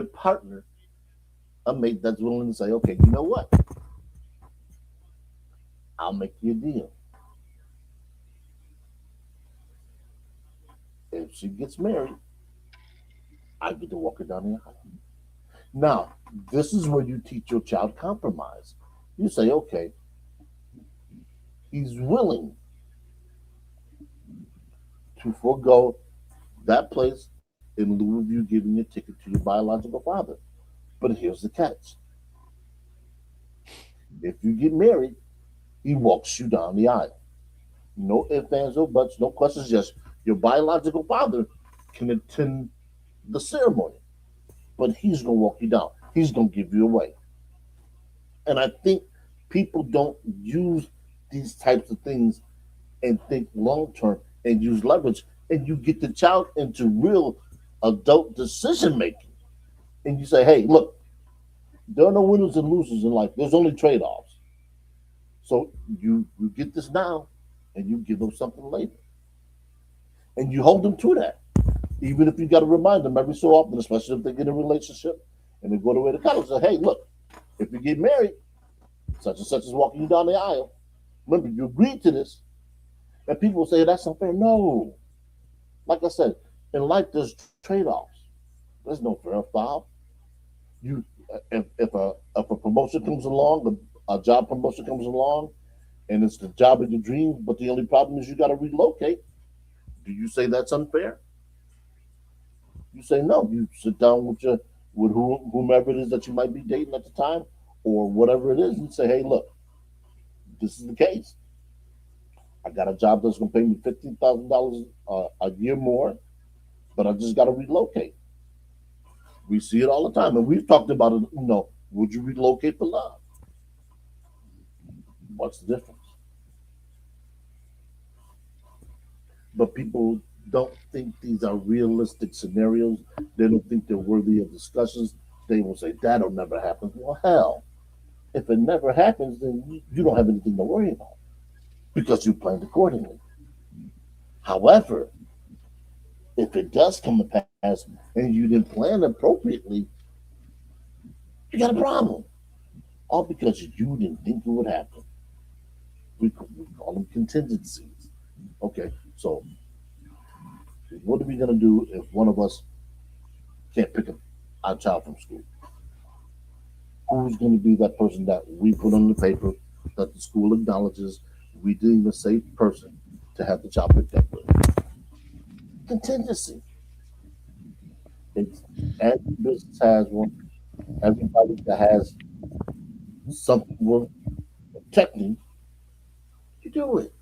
partner, a mate that's willing to say, okay, you know what? I'll make you a deal. If she gets married, I get to walk her down the aisle. Now, this is where you teach your child compromise. You say, okay, he's willing to forego that place in lieu of you giving a ticket to your biological father. But here's the catch: if you get married, he walks you down the aisle. No ifs, ands, or buts, no questions. Just your biological father can attend the ceremony, but he's gonna walk you down. He's gonna give you away. And I think people don't use these types of things and think long term and use leverage, and you get the child into real adult decision making. And you say, hey, look, there are no winners and losers in life. There's only trade offs. So you get this now, and you give them something later, and you hold them to that. Even if you got to remind them every so often, especially if they get in a relationship and they go away to college, say, hey, look, if you get married, such and such is walking you down the aisle. Remember, you agreed to this. And people will say that's unfair. No. Like I said, in life there's trade-offs. There's no fair or foul. You if a promotion comes along, a job promotion comes along, and it's the job of your dreams, but the only problem is you got to relocate. Do you say that's unfair? You say no. You sit down with whomever it is that you might be dating at the time, or whatever it is, and say, hey, look, this is the case. I got a job that's going to pay me $15,000 a year more, but I just got to relocate. We see it all the time, and we've talked about it. Would you relocate for love? What's the difference? But people don't think these are realistic scenarios. They don't think they're worthy of discussions. They will say that'll never happen. Well, hell, if it never happens, then you don't have anything to worry about because you planned accordingly. However, if it does come to pass and you didn't plan appropriately, you got a problem. All because you didn't think it would happen. We call them contingencies. Okay, so what are we going to do if one of us can't pick up our child from school? Who's going to be that person that we put on the paper that the school acknowledges we deem a safe person to have the child picked up with? Contingency. It's, every business has one. Everybody that has something worth protecting, you do it.